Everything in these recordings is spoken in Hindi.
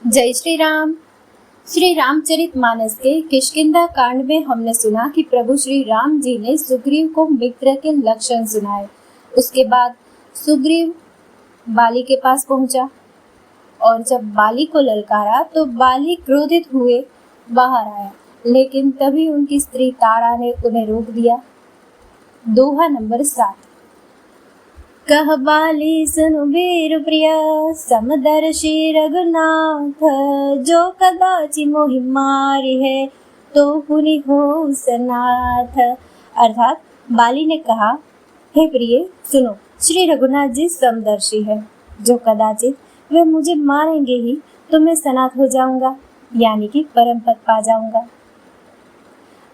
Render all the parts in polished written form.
जय श्री राम। श्री रामचरितमानस के किष्किंधा कांड में हमने सुना कि प्रभु श्री राम जी ने सुग्रीव को मित्र के लक्षण सुनाए। उसके बाद सुग्रीव बाली के पास पहुंचा और जब बाली को ललकारा तो बाली क्रोधित हुए बाहर आया, लेकिन तभी उनकी स्त्री तारा ने उन्हें रोक दिया। दोहा नंबर 7। कह बाली सुनु वीर प्रिय समदर्शी रघुनाथ, जो कदाचि मोहि मारी है तो पुनि हो सनाथ। अर्थात बाली ने कहा, हे प्रिय सुनो, श्री रघुनाथ जी समदर्शी है, जो कदाचित वे मुझे मारेंगे ही तो मैं सनाथ हो जाऊंगा, यानी कि परम पद पा जाऊंगा।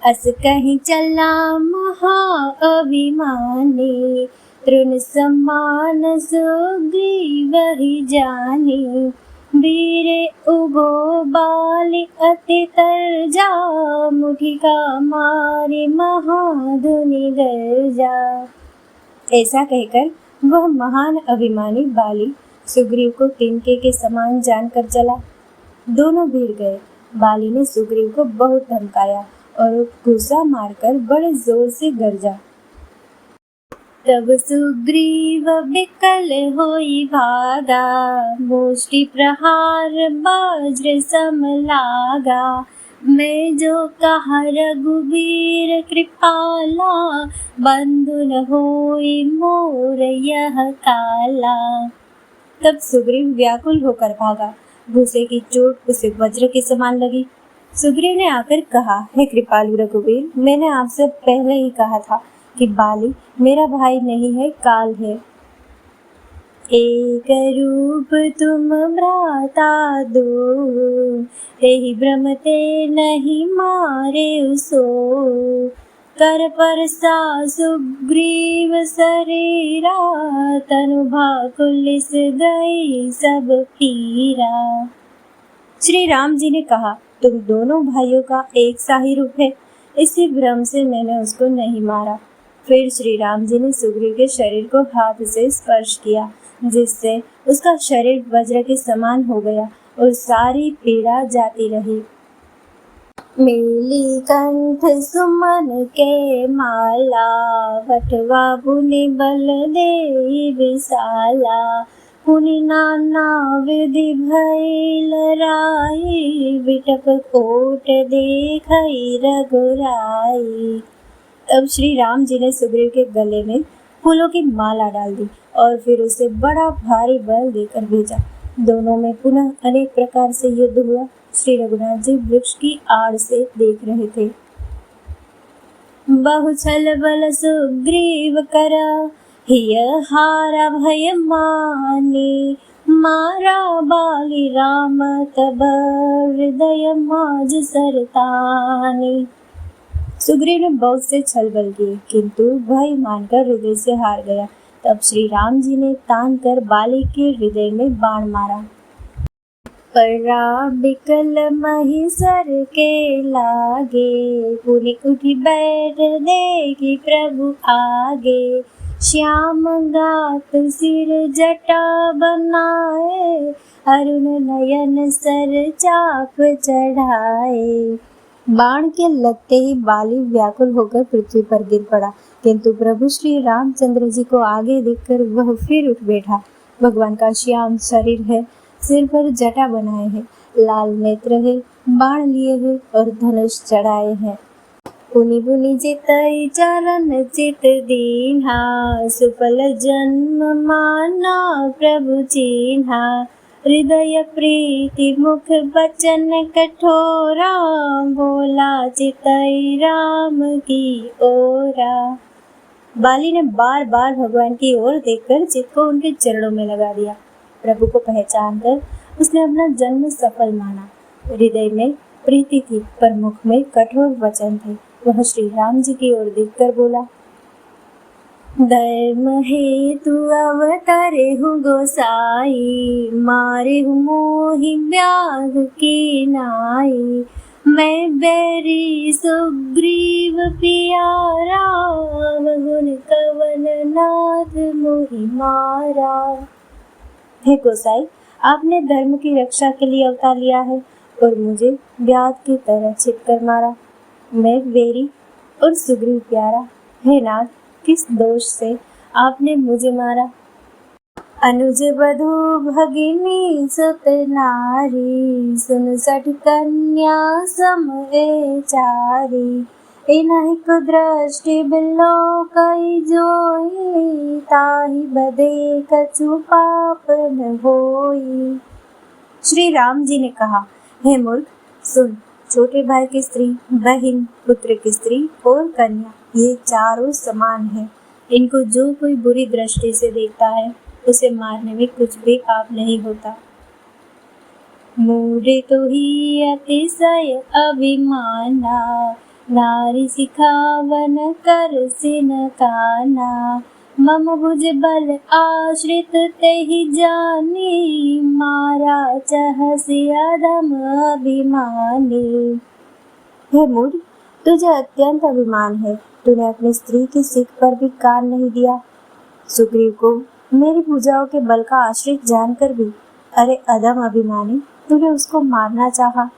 अस कहीं चला महा अभिमानी, तृण समान सुग्रीव ही जानी। वीरे उभो बाली अति तरजा, मुठिका मारी महाधुनि गर्जा। ऐसा कहकर वह महान अभिमानी बाली सुग्रीव को तिनके के समान जानकर चला। दोनों भिड़ गए। बाली ने सुग्रीव को बहुत धमकाया और गुस्सा मारकर बड़े जोर से गरजा। तब सुग्रीव विकल होई भागा, मुष्टि प्रहार वज्र सम लागा। मैं जो कहा रघुवीर कृपाला, बंधु न होई मोर यह काला। तब सुग्रीव व्याकुल होकर भागा। भूसे की चोट उसे वज्र के समान लगी। सुग्रीव ने आकर कहा, हे कृपालु रघुवीर, मैंने आपसे पहले ही कहा था कि बाली मेरा भाई नहीं है, काल है। एक रूप तुम भ्राता दो, तेहि भ्रम ते नहीं मारे उसो। कर परसा सुग्रीव शरीरा, तनु भाकुलिस गई सब पीरा। श्री राम जी ने कहा, तुम दोनों भाइयों का एक सा ही रूप है, इसी भ्रम से मैंने उसको नहीं मारा। फिर श्री राम जी ने सुग्रीव के शरीर को हाथ से स्पर्श किया, जिससे उसका शरीर वज्र के समान हो गया और सारी पीड़ा जाती रही। मिली कंठ सुमन के माला, वटवा पुनि बल देहि विशाला। पुनि नाना विधि भइल राई, बिटप कोट देखई रघुराई। तब श्री राम जी ने सुग्रीव के गले में फूलों की माला डाल दी और फिर उसे बड़ा भारी बल देकर भेजा। दोनों में पुनः अनेक प्रकार से युद्ध हुआ। श्री रघुनाथ जी वृक्ष की आड़ से देख रहे थे। बहु छल बल सुग्रीव करा, हिय हारा भय मानी। मारा बाली राम तब हृदय माज सरतानी। सुग्रीव ने बहुत से छल बल किए, किंतु भय मानकर हृदय से हार गया। तब श्री राम जी ने तान कर बाली के हृदय में बाण मारा। परा बिकल महिषर के लागे, पुनि उठी बैठ देखी प्रभु आगे। श्याम गात सिर जटा बनाए, अरुण नयन सर चाप चढ़ाए। बाण के लगते ही बाली व्याकुल होकर पृथ्वी पर गिर पड़ा, किंतु प्रभु श्री रामचंद्र जी को आगे देखकर वह फिर उठ बैठा। भगवान का श्याम शरीर है, सिर पर जटा बनाए हैं, लाल नेत्र है, बाण लिए हैं और धनुष चढ़ाए हैं। पुनि पुनि चितई चरण चित दीन्हा, सुफल जन्म माना प्रभु चीन्हा। हृदय प्रीति मुख बचन कठोरा, बोला चितई राम की ओरा। बाली ने बार बार भगवान की ओर देखकर चित्त को उनके चरणों में लगा दिया। प्रभु को पहचान कर उसने अपना जन्म सफल माना। हृदय में प्रीति थी पर मुख में कठोर वचन थे। वह श्री राम जी की ओर देखकर बोला, धर्म हेतु अवतरे हूँ गोसाई, मारे हूँ मोहि व्याध की नाई। मैं बैरी सुग्रीव प्यारा, गुण कवन नाथ मोहि मारा। हे गोसाई, आपने धर्म की रक्षा के लिए अवतार लिया है और मुझे व्याध की तरह छिप कर मारा। मैं वेरी और सुग्रीव प्यारा। हे नाथ, किस दोष से आपने मुझे मारा? अनुज वधु भगिनी सुत नारी, सुन सठ कन्या सम ए चारी। इन्हीं को दृष्टि बिलो कई जोई, ताहि बदे कछु पाप न होई। श्री राम जी ने कहा, हे मूर्ख, सुन, छोटे भाई की स्त्री, बहन, पुत्र की स्त्री और कन्या, ये चारों समान हैं। इनको जो कोई बुरी दृष्टि से देखता है उसे मारने में कुछ भी पाप नहीं होता। मूढ़े तो ही अतिशय अभिमाना, नारी सिखावन कर सिन काना। मम भुज बल आश्रित तेहि जानी, मारा चहसि अधम अभिमानी। हे मूढ़, तुझे अत्यंत अभिमान है। तूने अपनी स्त्री की सिख पर भी कान नहीं दिया। सुग्रीव को मेरी भुजाओं के बल का आश्रित जानकर भी, अरे अधम अभिमानी, तूने उसको मारना चाहा।